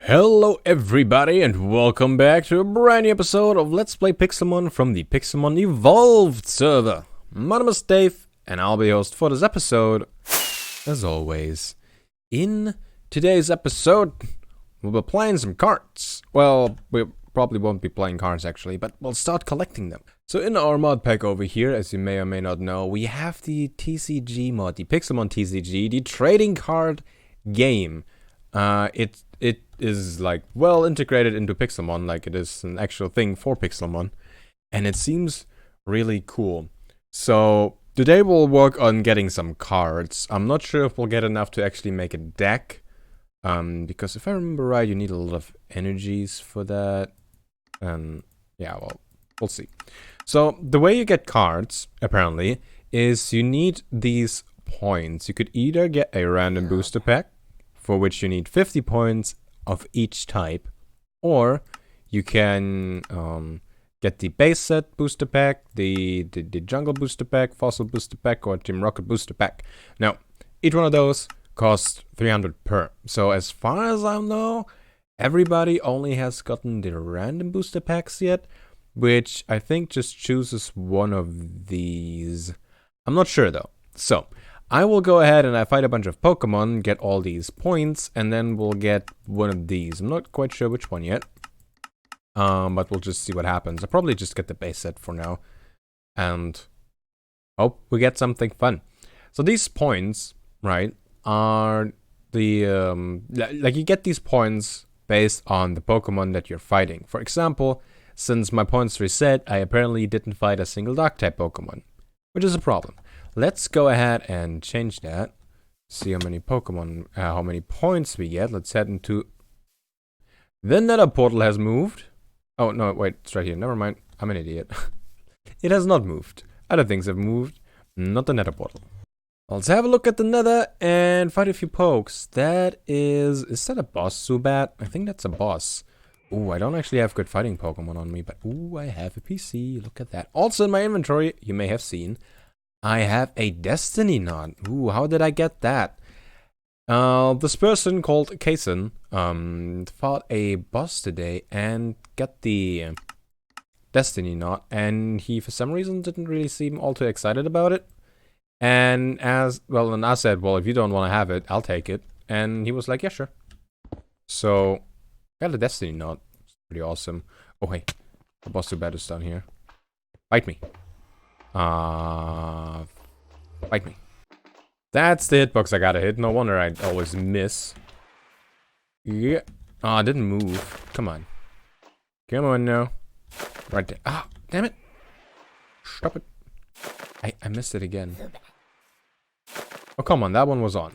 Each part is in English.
Hello everybody and welcome back to a brand new episode of Let's Play Pixelmon from the Pixelmon Evolved server. My name is Dave and I'll be your host for this episode, as always. In today's episode, we'll be playing some cards. Well, we probably won't be playing cards actually, but we'll start collecting them. So in our mod pack over here, as you may or may not know, we have the TCG mod, the Pixelmon TCG, the trading card game. It is like well integrated into Pixelmon, like it is an actual thing for Pixelmon, and it seems really cool. So today we'll work on getting some cards. I'm not sure if we'll get enough to actually make a deck, because if I remember right, you need a lot of energies for that, and yeah, well, we'll see. So the way you get cards, apparently, is you need these points. You could either get a random booster pack, for which you need 50 points of each type, or you can get the base set booster pack, the jungle booster pack, fossil booster pack, or team rocket booster pack. Now, each one of those costs 300 per. So as far as I know, everybody only has gotten the random booster packs yet, which I think just chooses one of these. I'm not sure though. So I will go ahead and I fight a bunch of Pokemon, get all these points, and then we'll get one of these. I'm not quite sure which one yet, but we'll just see what happens. I'll probably just get the base set for now, and hope we get something fun. So these points, right, are the, like you get these points based on the Pokemon that you're fighting. For example, since my points reset, I apparently didn't fight a single Dark-type Pokemon, which is a problem. Let's go ahead and change that. See how many Pokemon, how many points we get. Let's head into... The Nether portal has moved. Oh, no, wait, it's right here. Never mind. I'm an idiot. It has not moved. Other things have moved, not the Nether portal. Let's have a look at the Nether and fight a few pokes. That is that a boss, Zubat? I think that's a boss. Ooh, I don't actually have good fighting Pokemon on me, but ooh, I have a PC. Look at that. Also in my inventory, you may have seen, I have a Destiny Knot. Ooh, how did I get that? This person called Kason fought a boss today and got the Destiny Knot, and he for some reason didn't really seem all too excited about it. And as well, and I said, well, if you don't want to have it, I'll take it. And he was like, yeah, sure. So got a Destiny Knot. It's pretty awesome. Oh hey, the boss too bad is down here. Bite me. Bite me. That's the hitbox I gotta hit. No wonder I always miss. Yeah. Oh, I didn't move. Come on. Come on now. Right there. Ah, damn it. Stop it. I missed it again. Oh, come on. That one was on.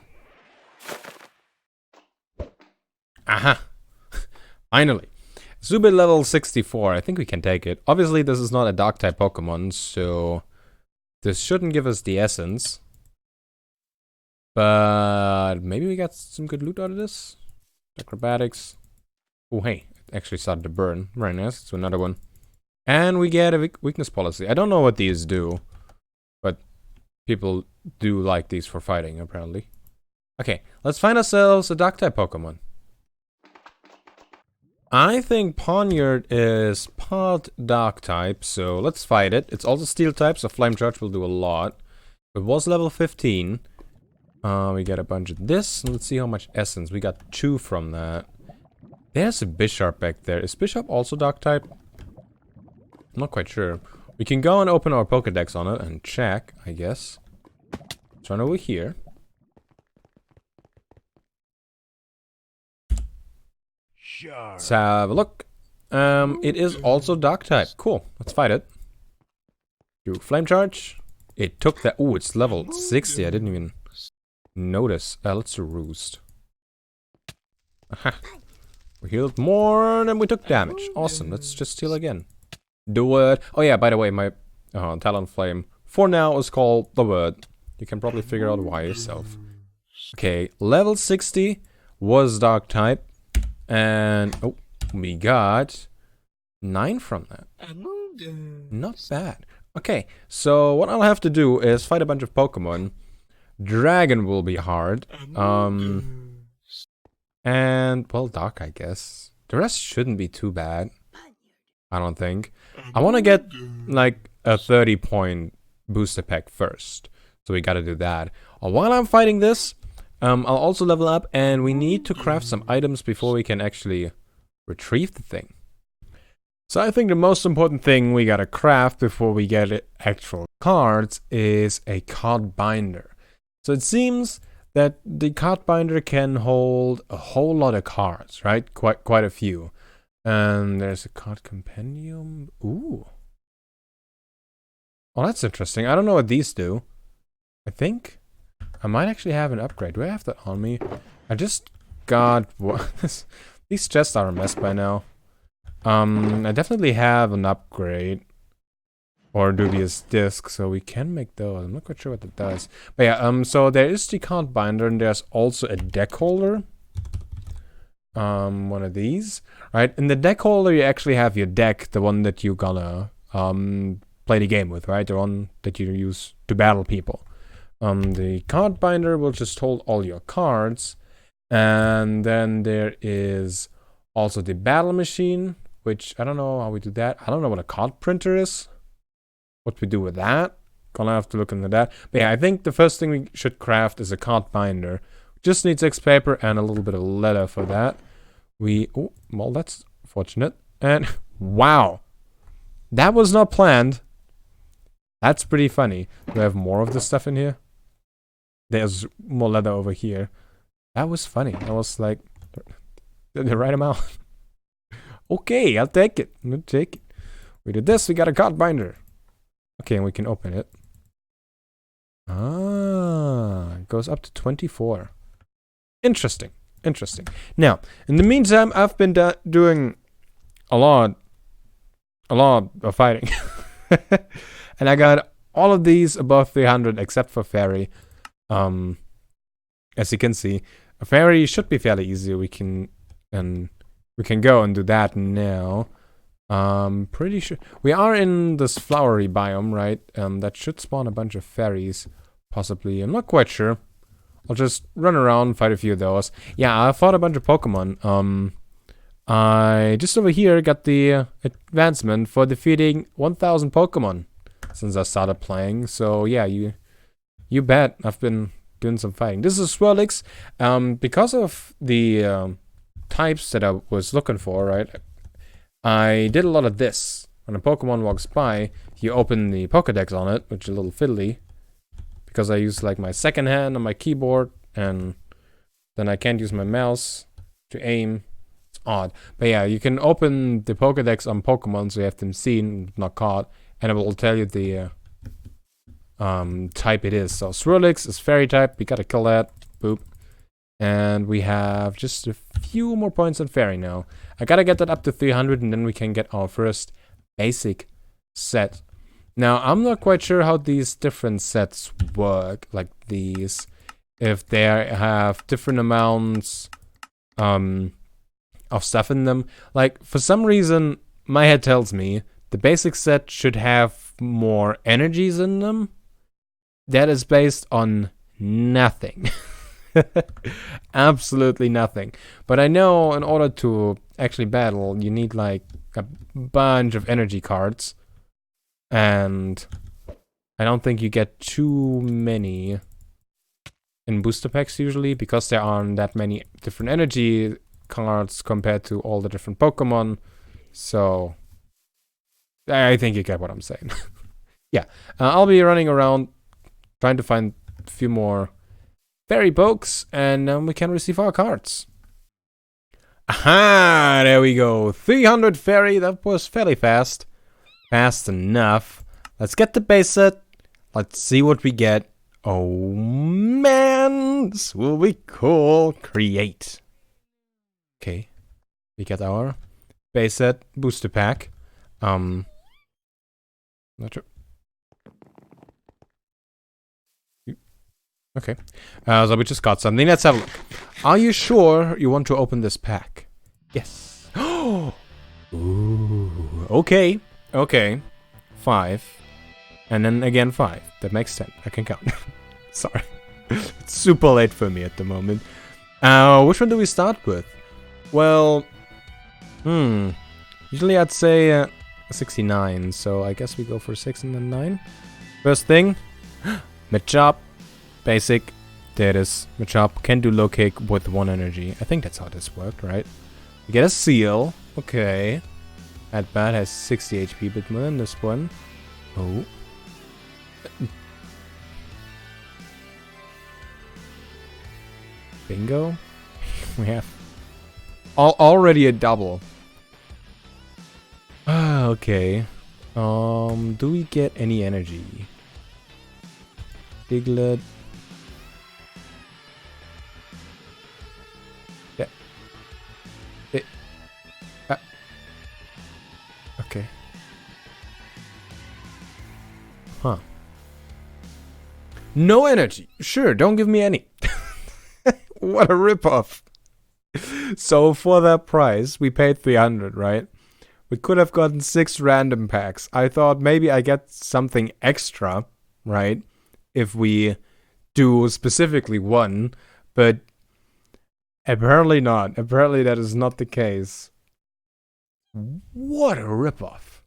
Aha. Finally. Zubat level 64. I think we can take it. Obviously, this is not a Dark-type Pokemon, so this shouldn't give us the essence. But maybe we got some good loot out of this. Acrobatics. Oh, hey. It actually started to burn. Very nice. So another one. And we get a weakness policy. I don't know what these do, but people do like these for fighting, apparently. Okay, let's find ourselves a Dark-type Pokemon. I think Ponyard is part Dark-type, so let's fight it. It's also Steel-type, so Flame Charge will do a lot. It was level 15. We get a bunch of this. Let's see how much essence. We got 2 from that. There's a Bisharp back there. Is Bisharp also Dark-type? I'm not quite sure. We can go and open our Pokédex on it and check, I guess. Let's run over here. Let's have a look. It is also Dark-type. Cool. Let's fight it. Do Flame Charge. It took that. Ooh, it's level 60. I didn't even notice. Let's Roost. Aha. We healed more than we took damage. Awesome. Let's just heal again. Do it. Oh yeah, by the way, my Talonflame for now is called the Word. You can probably figure out why yourself. Okay, level 60 was Dark-type. And, oh, we got 9 from that. Not bad. Okay, so what I'll have to do is fight a bunch of Pokemon. Dragon will be hard. And, well, dark, I guess. The rest shouldn't be too bad. I don't think. I want to get, like, a 30-point booster pack first. So we gotta do that. While I'm fighting this, I'll also level up, and we need to craft some items before we can actually retrieve the thing. So I think the most important thing we gotta craft before we get actual cards is a card binder. So it seems that the card binder can hold a whole lot of cards, right? Quite a few. And there's a card compendium. Ooh. Oh, that's interesting. I don't know what these do. I think I might actually have an upgrade. Do I have that on me? I just got what? These chests are a mess by now. I definitely have an upgrade or dubious disc, so we can make those. I'm not quite sure what that does. But yeah, so there is the card binder, and there's also a deck holder. One of these, right? In the deck holder, you actually have your deck, the one that you're gonna play the game with, right? The one that you use to battle people. The card binder will just hold all your cards, and then there is also the battle machine, which I don't know how we do that. I don't know what a card printer is. What we do with that? Gonna have to look into that. But yeah, I think the first thing we should craft is a card binder. Just needs X paper and a little bit of leather for that. Oh, well, that's fortunate. And wow, that was not planned. That's pretty funny. Do I have more of this stuff in here? There's more leather over here. That was funny. I was like, the right amount. Okay, I'll take it. I'll take it. We did this. We got a card binder. Okay, and we can open it. Ah, it goes up to 24. Interesting. Interesting. Now, in the meantime, I've been doing a lot of fighting. And I got all of these above 300 except for fairy. As you can see, a fairy should be fairly easy. We can go and do that now. Pretty sure we are in this flowery biome, right? That should spawn a bunch of fairies, possibly. I'm not quite sure. I'll just run around, fight a few of those. Yeah, I fought a bunch of Pokemon. I just over here got the advancement for defeating 1,000 Pokemon since I started playing. So yeah, you bet I've been doing some fighting. This is Swirlix. Because of the types that I was looking for, right? I did a lot of this. When a Pokemon walks by, you open the Pokédex on it, which is a little fiddly. Because I use like my second hand on my keyboard, and then I can't use my mouse to aim. It's odd. But yeah, you can open the Pokédex on Pokemon so you have them seen, not caught, and it will tell you the type it is. So Swirlix is fairy type, we gotta kill that. Boop. And we have just a few more points on fairy now. I gotta get that up to 300 and then we can get our first basic set. Now, I'm not quite sure how these different sets work, like these. If they have different amounts of stuff in them. Like, for some reason, my head tells me the basic set should have more energies in them. That is based on nothing. Absolutely nothing. But I know in order to actually battle, you need like a bunch of energy cards. And I don't think you get too many in booster packs usually, because there aren't that many different energy cards compared to all the different Pokemon. So I think you get what I'm saying. Yeah, I'll be running around trying to find a few more fairy pokes, and we can receive our cards. Aha! There we go. 300 fairy. That was fairly fast. Fast enough. Let's get the base set. Let's see what we get. Oh man, this will be cool. Create. Okay, we get our base set booster pack. Not sure. Okay, so we just got something. Let's have a look. Are you sure you want to open this pack? Yes. Oh. Ooh. Okay. Okay. 5. And then again 5. That makes 10. I can count. Sorry. It's super late for me at the moment. Which one do we start with? Well, usually I'd say 69, so I guess we go for 6 and then 9. First thing, Machop, basic, there it is. Machop can do low kick with 1 energy. I think that's how this worked, right? We get a seal, okay. That bat has 60 HP, but more than this one. Oh. Bingo. We have already a double. Okay. Do we get any energy? Diglett. Yeah. Okay. Huh. No energy. Sure, don't give me any. What a ripoff. So for that price, we paid 300, right? We could have gotten 6 random packs. I thought maybe I get something extra, right? If we do specifically 1, but apparently not. Apparently that is not the case. What a ripoff.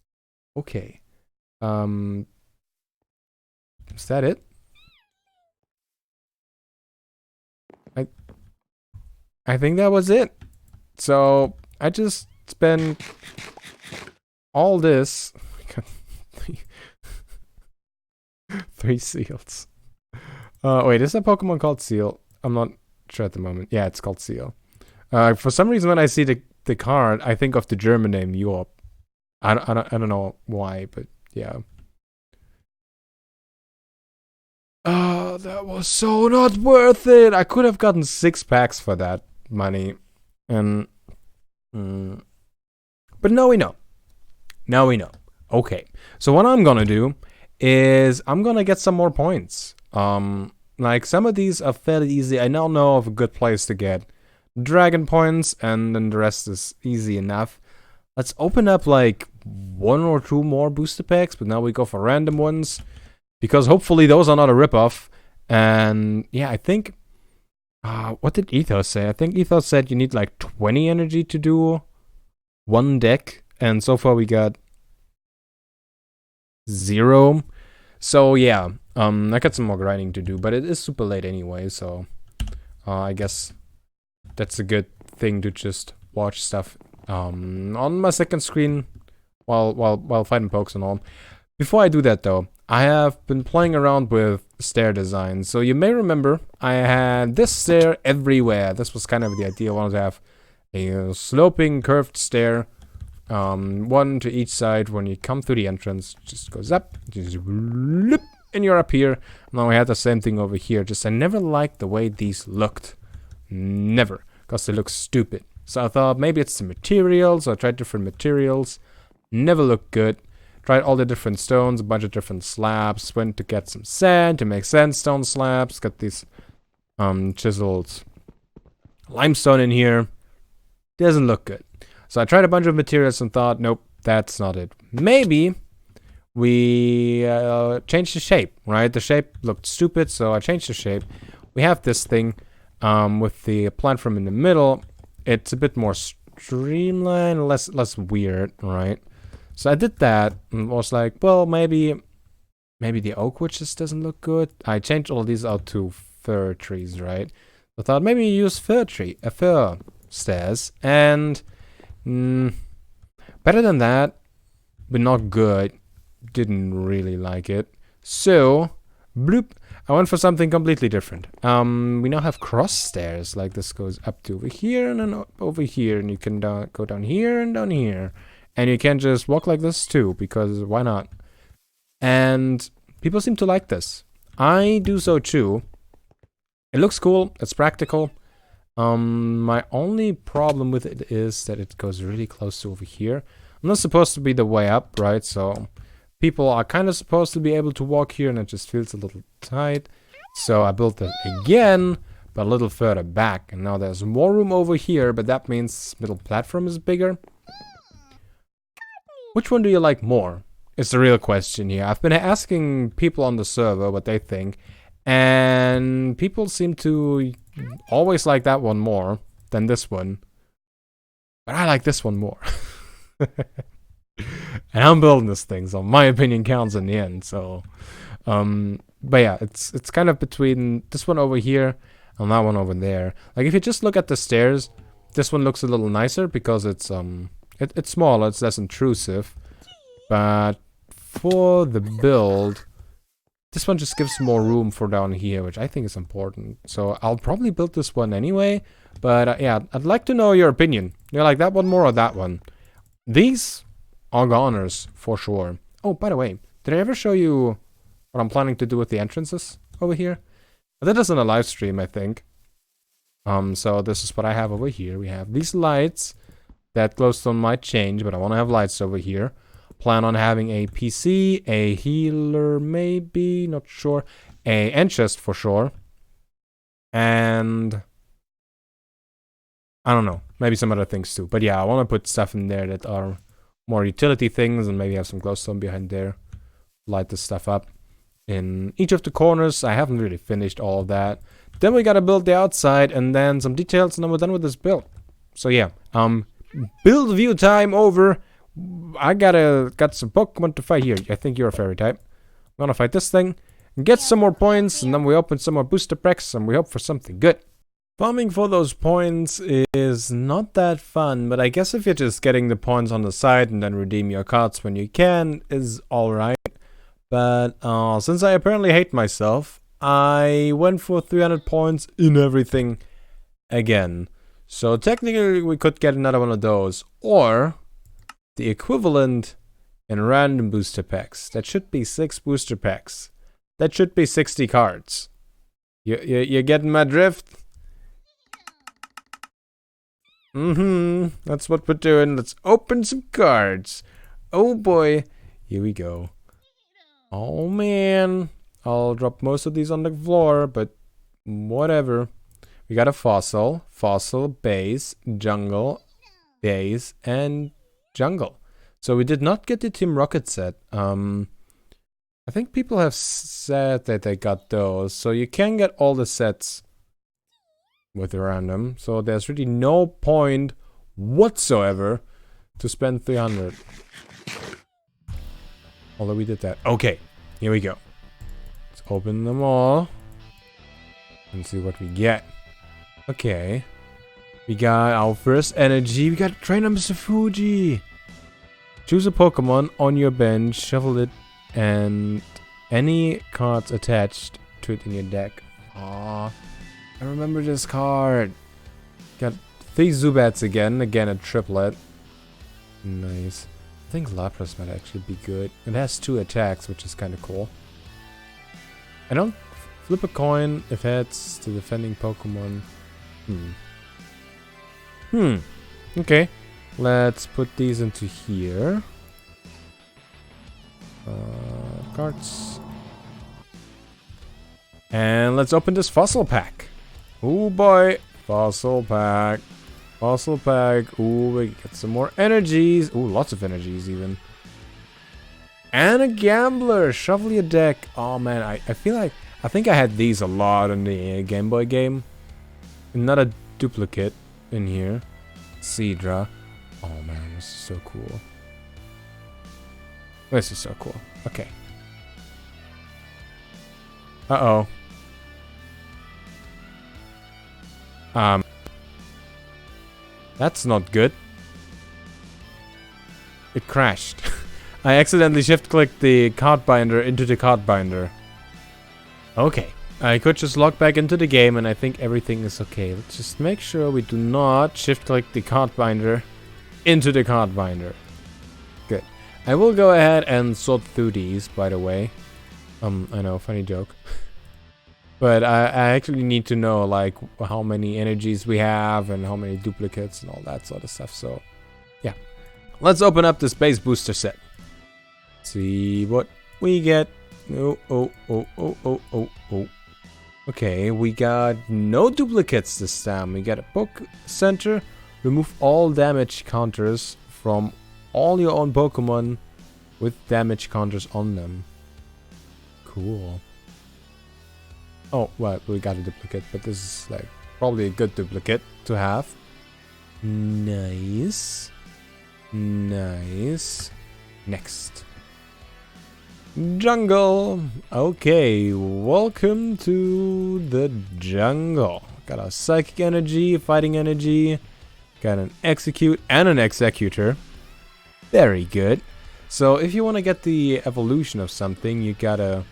Okay. Is that it? I think that was it. So I just spent all this. 3 seals. Wait, is that Pokemon called Seal? I'm not sure at the moment. Yeah, it's called Seal. For some reason, when I see the card, I think of the German name Yorp. I don't know why, but yeah. Oh, that was so not worth it. I could have gotten 6 packs for that money, and but now we know. Now we know. Okay, so what I'm gonna do is I'm gonna get some more points. Like some of these are fairly easy. I now know of a good place to get dragon points, and then the rest is easy enough. Let's open up like 1 or 2 more booster packs, but now we go for random ones because hopefully those are not a ripoff. And yeah, I think what did Ethos say? I think Ethos said you need like 20 energy to do 1 deck, and so far we got 0. So yeah, I got some more grinding to do, but it is super late anyway, so I guess that's a good thing to just watch stuff on my second screen while fighting pokes and all. Before I do that though, I have been playing around with stair designs. So you may remember I had this stair everywhere. This was kind of the idea. I wanted to have a sloping curved stair, 1 to each side. When you come through the entrance, just goes up, just whoop, and you're up here. Now I had the same thing over here. Just I never liked the way these looked. Never, because they look stupid. So I thought maybe it's the materials. I tried different materials. Never looked good. Tried all the different stones, a bunch of different slabs. Went to get some sand to make sandstone slabs. Got these chiseled limestone in here. Doesn't look good. So I tried a bunch of materials and thought, nope, that's not it. Maybe we changed the shape, right? The shape looked stupid, so I changed the shape. We have this thing with the platform in the middle. It's a bit more streamlined, less weird, right? So I did that and was like, well, maybe the oak wood just doesn't look good. I changed all these out to fir trees, right? I thought maybe use fir stairs, and better than that, but not good. Didn't really like it. So bloop, I went for something completely different. We now have cross stairs. Like this goes up to over here and then up over here, and you can go down here and down here. And you can just walk like this too, because why not? And people seem to like this. I do so too. It looks cool. It's practical. My only problem with it is that it goes really close to over here. I'm not supposed to be the way up, right? So people are kind of supposed to be able to walk here, and it just feels a little tight. So I built it again, but a little further back. And now there's more room over here, but that means middle platform is bigger. Which one do you like more? Is the real question here. I've been asking people on the server what they think, and people seem to always like that one more than this one. But I like this one more. And I'm building this thing, so my opinion counts in the end. So, but yeah, it's kind of between this one over here and that one over there. Like if you just look at the stairs, this one looks a little nicer because it's smaller, it's less intrusive. But for the build, this one just gives more room for down here, which I think is important. So I'll probably build this one anyway. But yeah, I'd like to know your opinion. You like that one more or that one? These are goners for sure. Oh, by the way, did I ever show you what I'm planning to do with the entrances over here? I did this in a live stream, I think. So this is what I have over here. We have these lights. That glowstone might change, but I want to have lights over here. Plan on having a PC, a healer maybe, not sure. A end chest for sure. And I don't know, maybe some other things too. But yeah, I want to put stuff in there that are more utility things and maybe have some glowstone behind there. Light this stuff up. In each of the corners, I haven't really finished all of that. Then we gotta build the outside and then some details and then we're done with this build. So yeah, build view time over. I got some Pokemon to fight here. I think you're a fairy type. I'm gonna fight this thing and get some more points, and then we open some more booster packs and we hope for something good. Farming for those points is not that fun, but I guess if you're just getting the points on the side and then redeem your cards when you can is alright. But since I apparently hate myself, I went for 300 points in everything again. So technically we could get another one of those, or the equivalent in random booster packs. That should be 6 booster packs. That should be 60 cards. You're getting my drift? That's what we're doing. Let's open some cards. Oh boy. Here we go. Oh man. I'll drop most of these on the floor, but whatever. We got a fossil, base, jungle, base, and jungle. So we did not get the Team Rocket set. I think people have said that they got those. So you can get all the sets with random. So there's really no point whatsoever to spend 300. Although we did that. Okay, here we go. Let's open them all and see what we get. Okay. We got our first energy. We got Trainer Mr. Fuji. Choose a Pokemon on your bench, shuffle it, and any cards attached to it in your deck. Aww. I remember this card. Got 3 Zubats again. Again, a triplet. Nice. I think Lapras might actually be good. It has 2 attacks, which is kind of cool. I don't flip a coin if it's to defending Pokemon. Okay. Let's put these into here. Cards. And let's open this fossil pack. Oh boy. Fossil pack. Fossil pack. Ooh, we get some more energies. Ooh, lots of energies even. And a gambler. Shuffle your deck. Oh man, I feel like I think I had these a lot in the Game Boy game. Another duplicate in here. Seadra. Oh man, this is so cool. This is so cool. Okay. Uh-oh. That's not good. It crashed. I accidentally shift-clicked the card binder into the card binder. Okay. I could just log back into the game and I think everything is okay. Let's just make sure we do not shift-click the card binder into the card binder. Good. I will go ahead and sort through these, by the way. I know, funny joke. But I actually need to know, like, how many energies we have and how many duplicates and all that sort of stuff. So, yeah. Let's open up this base booster set. See what we get. Oh. Okay, we got no duplicates this time. We got a book center. Remove all damage counters from all your own Pokemon with damage counters on them. Cool. Oh, well, we got a duplicate, but this is like Probably a good duplicate to have. Nice. Nice. Next. Jungle. Okay, welcome to the jungle. Got a psychic energy, fighting energy. Got an execute and an executor. Very good. So if you want to get the evolution of something, you gotta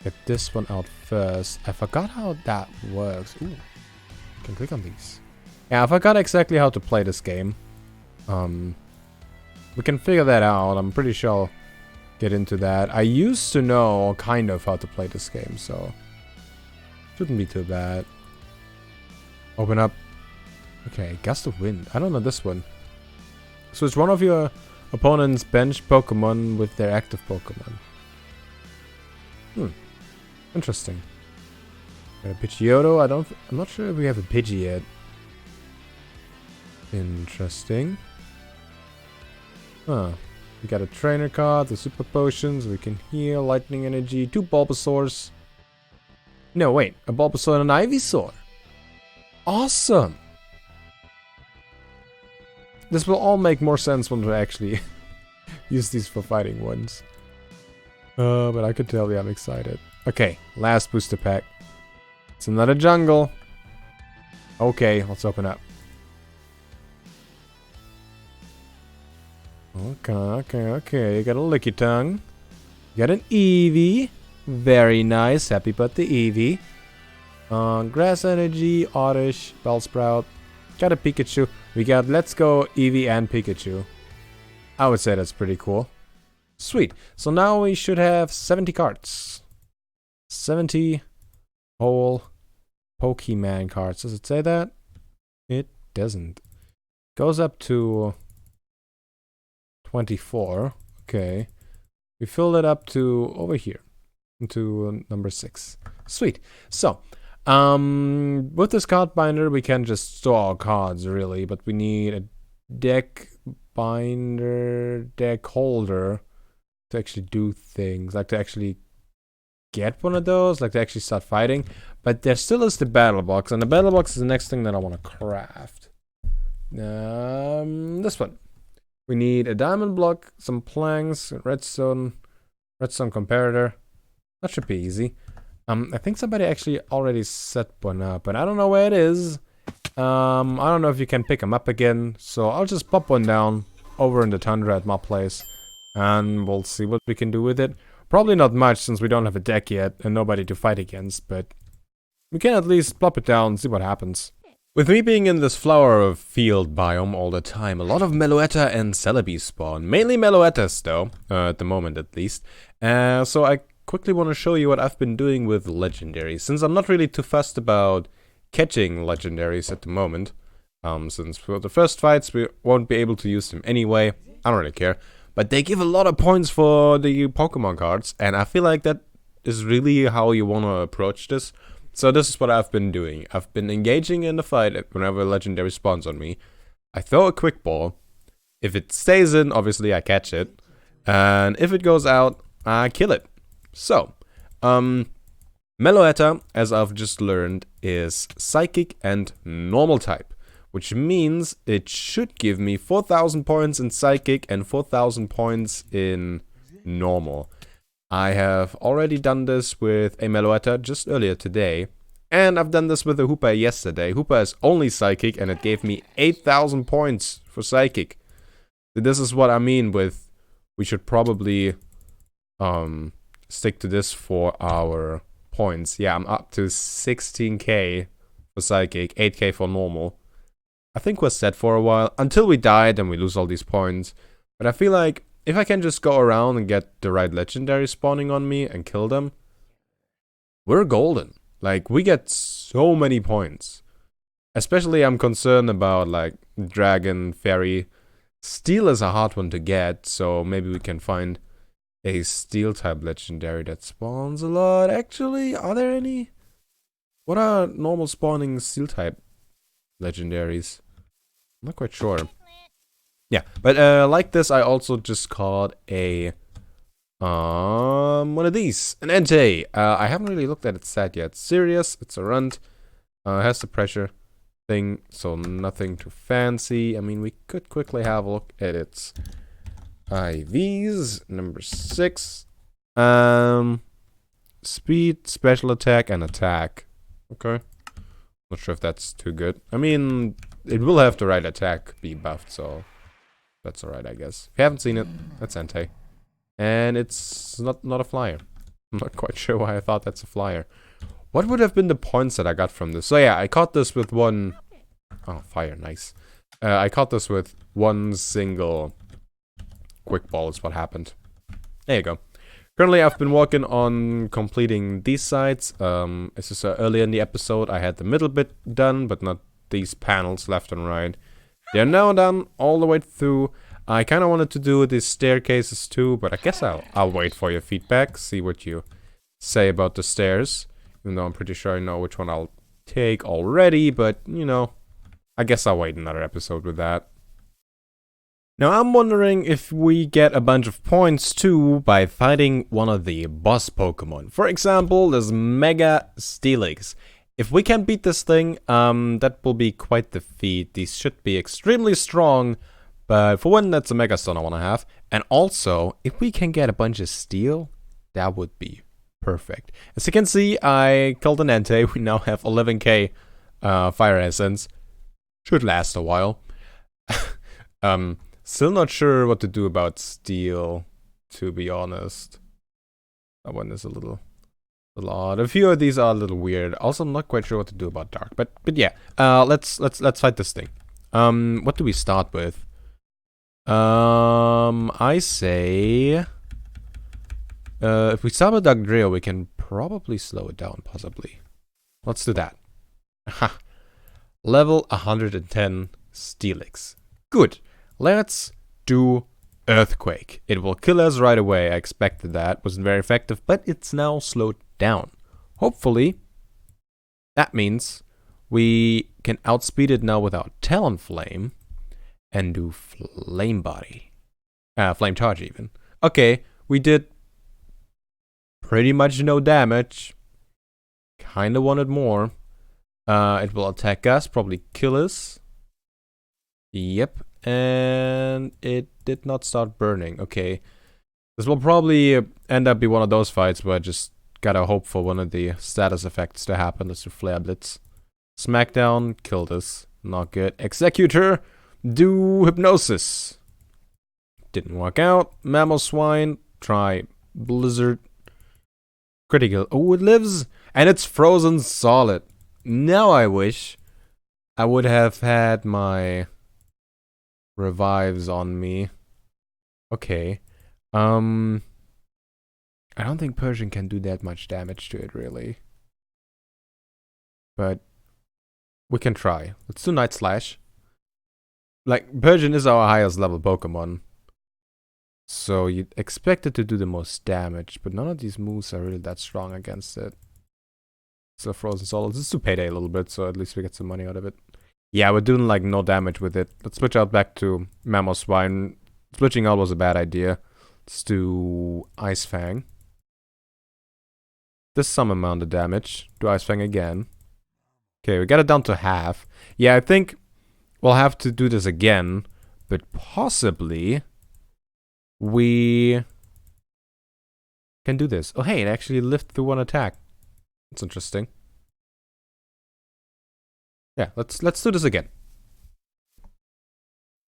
get this one out first. I forgot how that works. Ooh, can click on these. Yeah, I forgot exactly how to play this game. We can figure that out. I'm pretty sure I'll get into that. I used to know kind of how to play this game, so shouldn't be too bad. Open up. Okay, Gust of Wind. I don't know this one. So it's one of your opponent's bench Pokemon with their active Pokemon. Interesting. Got a Pidgeotto. I'm not sure if we have a Pidgey yet. Interesting. Huh. We got a trainer card, the super potions, we can heal, lightning energy, 2 Bulbasaurs. No, wait, a Bulbasaur and an Ivysaur. Awesome! This will all make more sense when we actually use these for fighting ones. But I could tell you I'm excited. Okay, last booster pack. It's another jungle. Okay, let's open up. Okay. You got a Licky Tongue. You got an Eevee. Very nice. Happy birthday, Eevee. Grass Energy, Oddish, Bellsprout. Got a Pikachu. We got Let's Go, Eevee, and Pikachu. I would say that's pretty cool. Sweet. So now we should have 70 cards. 70 whole Pokemon cards. Does it say that? It doesn't. Goes up to 24. Okay. We filled it up to over here. To number 6. Sweet. So, with this card binder, we can just store our cards, really. But we need a deck binder, deck holder to actually do things. Like to actually get one of those. Like to actually start fighting. But there still is the battle box. And the battle box is the next thing that I want to craft. This one. We need a diamond block, some planks, redstone comparator. That should be easy. I think somebody actually already set one up, but I don't know where it is. I don't know if you can pick them up again, so I'll just pop one down over in the tundra at my place, and we'll see what we can do with it. Probably not much, since we don't have a deck yet and nobody to fight against, but we can at least plop it down and see what happens. With me being in this flower field biome all the time, a lot of Meloetta and Celebi spawn. Mainly Meloettas though, at the moment at least. So I quickly want to show you what I've been doing with legendaries, since I'm not really too fussed about catching legendaries at the moment. Since for the first fights we won't be able to use them anyway, I don't really care. But they give a lot of points for the Pokemon cards, and I feel like that is really how you want to approach this. So this is what I've been doing. I've been engaging in the fight whenever a legendary spawns on me. I throw a quick ball. If it stays in, obviously I catch it. And if it goes out, I kill it. So, Meloetta, as I've just learned, is Psychic and Normal type. Which means it should give me 4,000 points in Psychic and 4,000 points in Normal. I have already done this with a Meloetta just earlier today. And I've done this with a Hoopa yesterday. Hoopa is only Psychic and it gave me 8,000 points for Psychic. This is what I mean with we should probably stick to this for our points. Yeah, I'm up to 16k for Psychic, 8k for Normal. I think we're set for a while until we die, then we lose all these points. But I feel like if I can just go around and get the right legendary spawning on me and kill them, we're golden. Like, we get so many points. Especially I'm concerned about, like, Dragon, Fairy. Steel is a hard one to get, so maybe we can find a Steel-type legendary that spawns a lot. Actually, are there any? What are normal spawning Steel-type legendaries? I'm not quite sure. Yeah, but like this, I also just caught a one of these, an Entei. I haven't really looked at its stat yet. Serious, it's a runt. It has the pressure thing, so nothing too fancy. I mean, we could quickly have a look at its IVs. Number 6. Speed, special attack, and attack. Okay. Not sure if that's too good. I mean, it will have the right attack be buffed, so that's alright, I guess. If you haven't seen it, that's Entei. And it's not a flyer. I'm not quite sure why I thought that's a flyer. What would have been the points that I got from this? So yeah, I caught this with one... Oh, fire, nice. I caught this with one single quick ball is what happened. There you go. Currently, I've been working on completing these sides. As you saw earlier in the episode, I had the middle bit done, but not these panels left and right. They're now done all the way through. I kind of wanted to do these staircases too, but I guess I'll wait for your feedback, see what you say about the stairs. Even though I'm pretty sure I know which one I'll take already, but, you know, I guess I'll wait another episode with that. Now, I'm wondering if we get a bunch of points too by fighting one of the boss Pokemon. For example, this Mega Steelix. If we can beat this thing, that will be quite the feat. These should be extremely strong, but for one, that's a Mega Stone I want to have. And also, if we can get a bunch of steel, that would be perfect. As you can see, I killed an Entei. We now have 11k Fire Essence. Should last a while. Still not sure what to do about steel, to be honest. That one is a little odd. A few of these are a little weird. Also, I'm not quite sure what to do about dark. But yeah, let's fight this thing. What do we start with? I say if we start with Dugtrio, we can probably slow it down, possibly. Let's do that. Aha. Level 110 Steelix. Good. Let's do Earthquake. It will kill us right away. I expected that. Wasn't very effective, but it's now slowed down. Hopefully, that means we can outspeed it now without Talonflame and do Flame Body. Flame Charge even. Okay, we did pretty much no damage. Kinda wanted more. It will attack us, probably kill us. Yep, and it did not start burning. Okay, this will probably end up be one of those fights where I just gotta hope for one of the status effects to happen. Let's do Flare Blitz. Smackdown, kill this. Not good. Executor, do Hypnosis. Didn't work out. Mamoswine, try Blizzard. Critical. Oh, it lives, and it's frozen solid. Now I wish I would have had my revives on me. Okay. I don't think Persian can do that much damage to it, really. But we can try. Let's do Night Slash. Like, Persian is our highest level Pokemon. So you'd expect it to do the most damage, but none of these moves are really that strong against it. So Frozen Soul, let's do Payday a little bit, so at least we get some money out of it. Yeah, we're doing like no damage with it. Let's switch out back to Mamoswine. Switching out was a bad idea. Let's do Ice Fang. This some amount of damage. Do Ice Fang again. Okay, we got it down to half. Yeah, I think we'll have to do this again, but possibly we can do this. Oh hey, it actually lived through one attack. That's interesting. Yeah, let's do this again.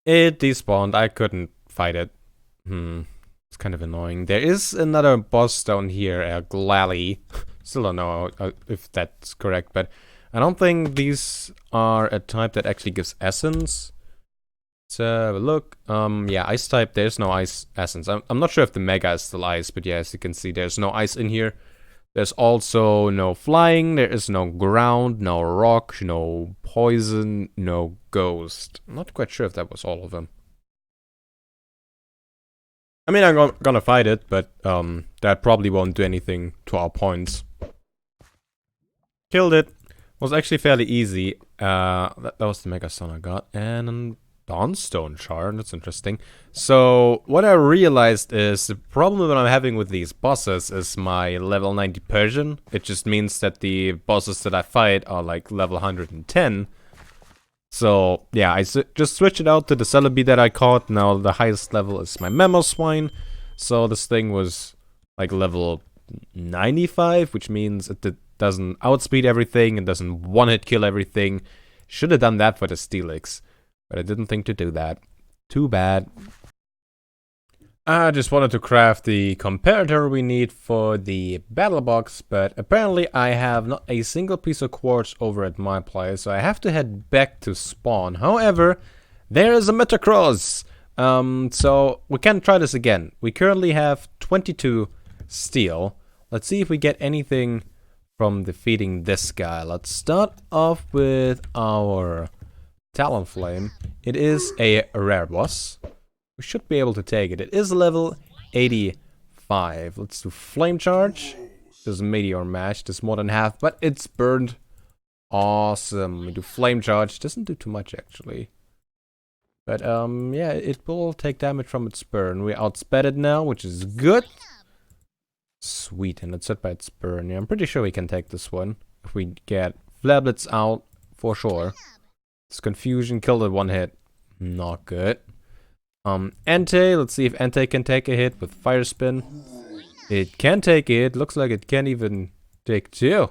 It despawned. I couldn't fight it. It's kind of annoying. There is another boss down here, Glally. Still don't know if that's correct, but I don't think these are a type that actually gives essence. Let's have a look. Yeah, ice type. There's no ice essence. I'm not sure if the Mega is still ice, but yeah, as you can see, there's no ice in here. There's also no flying, there is no ground, no rock, no poison, no ghost. I'm not quite sure if that was all of them. I mean, I'm gonna fight it, but that probably won't do anything to our points. Killed it. Was actually fairly easy. That was the Mega Stone I got. And Dawnstone Shard, that's interesting. So, what I realized is the problem that I'm having with these bosses is my level 90 Persian. It just means that the bosses that I fight are like level 110. So, yeah, I just switched it out to the Celebi that I caught. Now the highest level is my Mamoswine. So this thing was like level 95, which means it doesn't outspeed everything, it doesn't one-hit kill everything. Should have done that for the Steelix, but I didn't think to do that. Too bad. I just wanted to craft the comparator we need for the battle box, but apparently I have not a single piece of quartz over at my place, so I have to head back to spawn. However, there is a Metagross! So we can try this again. We currently have 22 steel. Let's see if we get anything from defeating this guy. Let's start off with our Talonflame. It is a rare boss. We should be able to take it. It is level 85. Let's do Flame Charge. Does Meteor Mash. Does more than half, but it's burned. Awesome. We do Flame Charge. Doesn't do too much, actually. But, yeah, it will take damage from its burn. We outsped it now, which is good. Sweet, and it's hit by its burn. Yeah, I'm pretty sure we can take this one. If we get Flablets out, for sure. This Confusion killed it one hit. Not good. Entei, let's see if Entei can take a hit with Fire Spin. It can take it. Looks like it can even take two.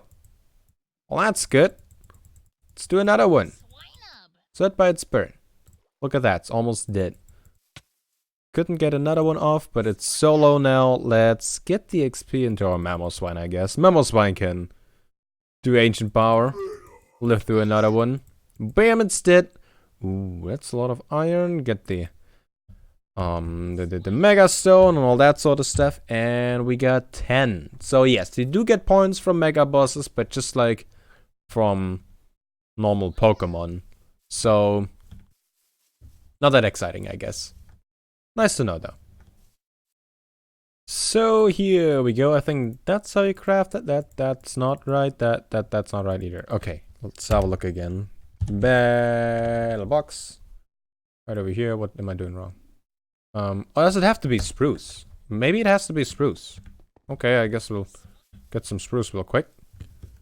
Well, that's good. Let's do another one. Set by its burn. Look at that, it's almost dead. Couldn't get another one off, but it's so low now. Let's get the XP into our Mamoswine, I guess. Mamoswine can do Ancient Power. Live through another one. Bam, it's dead. Ooh, that's a lot of iron. Get the Mega Stone and all that sort of stuff, and we got 10. So yes, you do get points from Mega Bosses, but just like from normal Pokemon. So not that exciting, I guess. Nice to know, though. So here we go. I think that's how you craft it. That's not right. That's not right either. Okay, let's have a look again. Battle box. Right over here. What am I doing wrong? Oh, does it have to be spruce? Maybe it has to be spruce. Okay, I guess we'll get some spruce real quick.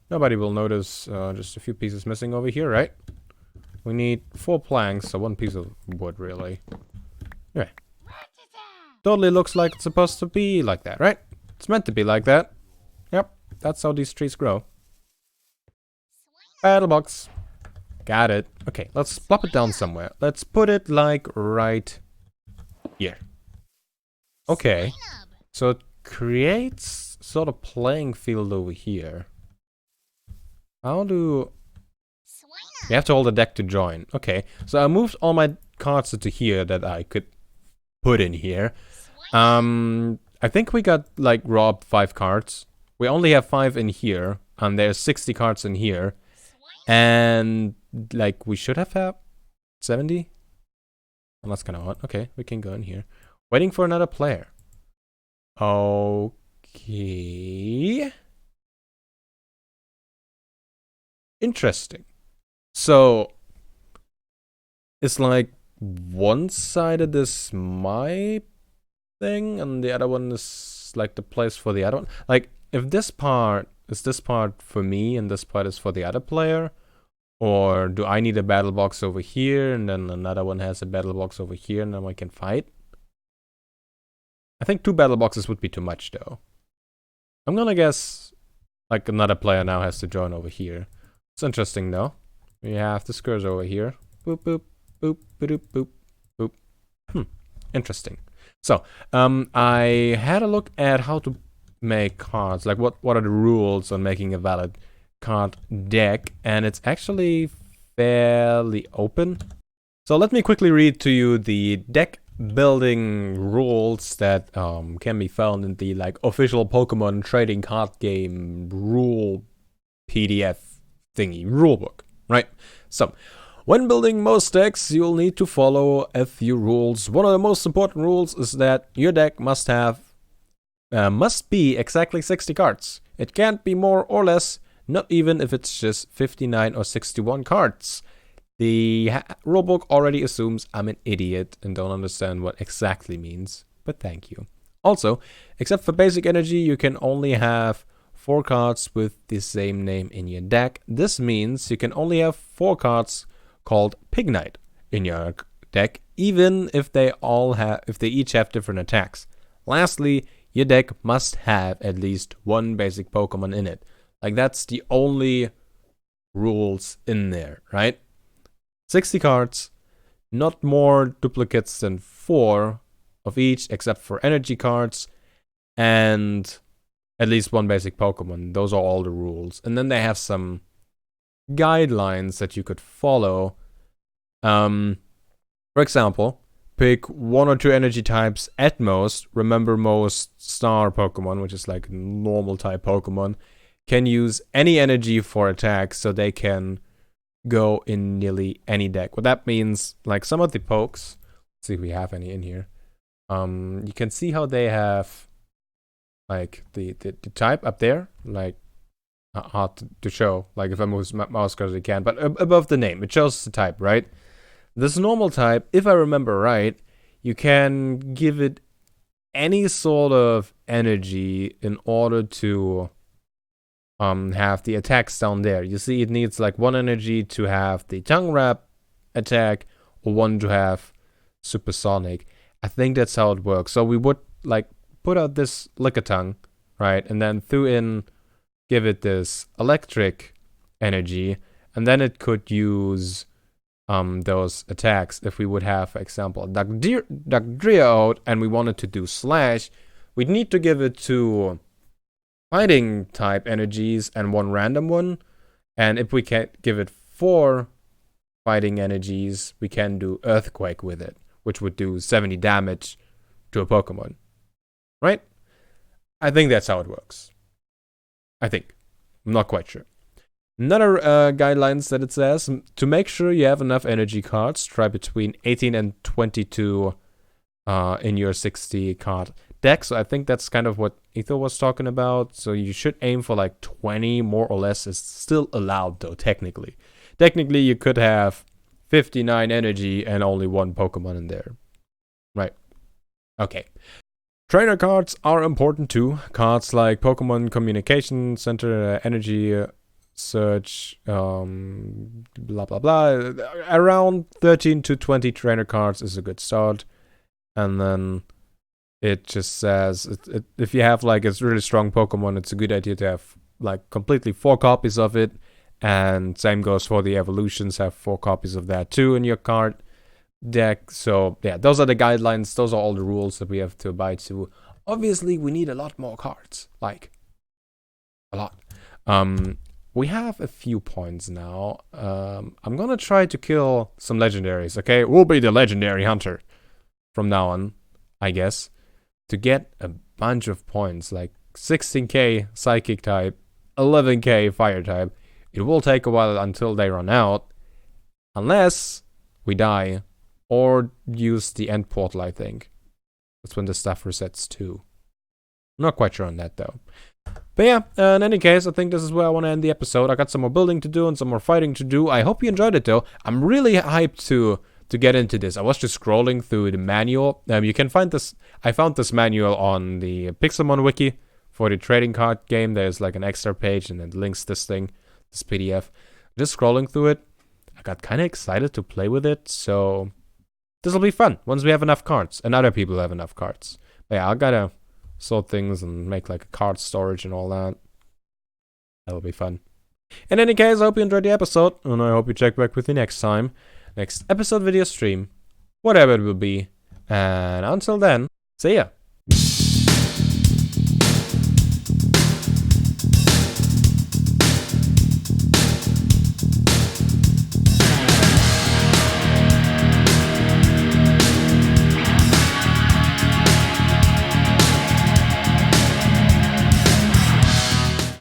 Nobody will notice just a few pieces missing over here, right? We need 4 planks, so 1 piece of wood, really. Yeah. Totally looks like it's supposed to be like that, right? It's meant to be like that. Yep, that's how these trees grow. Battle box. Got it. Okay, let's plop it down somewhere. Let's put it like right here. Okay. So it creates sort of playing field over here. How do... You have to hold the deck to join. Okay, so I moved all my cards into here that I could put in here. I think we got like robbed 5 cards. We only have 5 in here, and there's 60 cards in here. And like we should have had 70. Well, that's kind of odd. Okay, we can go in here. Waiting for another player. Okay. Interesting. So it's like one sided is my thing and the other one is like the place for the other one. Like if this part is this part for me and this part is for the other player, or do I need a battle box over here and then another one has a battle box over here and then we can fight? I think 2 battle boxes would be too much though. I'm gonna guess like another player now has to join over here. It's interesting though. We have the squares over here. Boop, boop, boop, boop, boop, boop. Interesting. So, I had a look at how to make cards. Like, what are the rules on making a valid card deck? And it's actually fairly open. So let me quickly read to you the deck building rules that can be found in the like official Pokemon trading card game rule PDF thingy rulebook. Right, so when building most decks, you'll need to follow a few rules. One of the most important rules is that your deck must be exactly 60 cards. It can't be more or less, not even if it's just 59 or 61 cards. The rulebook already assumes I'm an idiot and don't understand what exactly means, but thank you. Also, except for basic energy, you can only have 4 cards with the same name in your deck. This means you can only have 4 cards called Pignite in your deck, even if they each have different attacks. Lastly, your deck must have at least 1 basic Pokemon in it. Like, that's the only rules in there, right? 60 cards, not more duplicates than 4 of each, except for energy cards, and at least 1 basic Pokemon. Those are all the rules. And then they have some guidelines that you could follow. For example, pick 1 or 2 energy types at most. Remember, most star Pokemon, which is like normal type Pokemon, can use any energy for attacks, so they can go in nearly any deck. What that means, like some of the pokes, let's see if we have any in here. You can see how they have like the type up there, like hard to show. Like if I move my mouse cursor, I can, but above the name, it shows the type, right? This normal type, if I remember right, you can give it any sort of energy in order to have the attacks down there. You see, it needs like 1 energy to have the tongue wrap attack, or 1 to have supersonic. I think that's how it works. So we would like put out this Lickitung, right, and then give it this electric energy, and then it could use those attacks. If we would have, for example, Dugtrio out and we wanted to do Slash, we'd need to give it 2 fighting type energies and 1 random one. And if we can't give it 4 fighting energies, we can do Earthquake with it, which would do 70 damage to a Pokemon. Right? I think that's how it works. I think. I'm not quite sure. Another guidelines that it says, to make sure you have enough energy cards, try between 18 and 22 in your 60 card deck. So I think that's kind of what Etho was talking about. So you should aim for like 20 more or less. Is still allowed though, technically. Technically, you could have 59 energy and only 1 Pokemon in there. Right. Okay. Trainer cards are important too. Cards like Pokemon Communication Center, Energy Search, blah blah blah. Around 13 to 20 trainer cards is a good start. And then it just says, if you have like a really strong Pokemon, it's a good idea to have like completely 4 copies of it. And same goes for the evolutions, have 4 copies of that too in your card deck. So yeah, those are the guidelines. Those are all the rules that we have to abide to. Obviously, we need a lot more cards, like a lot. We have a few points now. I'm gonna try to kill some legendaries. Okay, we'll be the legendary hunter from now on, I guess, to get a bunch of points, like 16k psychic type, 11k fire type. It will take a while until they run out, unless we die or use the end portal, I think. That's when the stuff resets too. I'm not quite sure on that though. But yeah, in any case, I think this is where I want to end the episode. I got some more building to do and some more fighting to do. I hope you enjoyed it though. I'm really hyped to get into this. I was just scrolling through the manual. You can find this. I found this manual on the Pixelmon wiki for the trading card game. There's like an extra page and it links this thing, this PDF. Just scrolling through it, I got kind of excited to play with it. So this will be fun once we have enough cards and other people have enough cards. But yeah, I gotta sort things and make like a card storage and all that. That'll be fun. In any case, I hope you enjoyed the episode, and I hope you check back with me next time. Next episode, video stream, whatever it will be. And until then, see ya.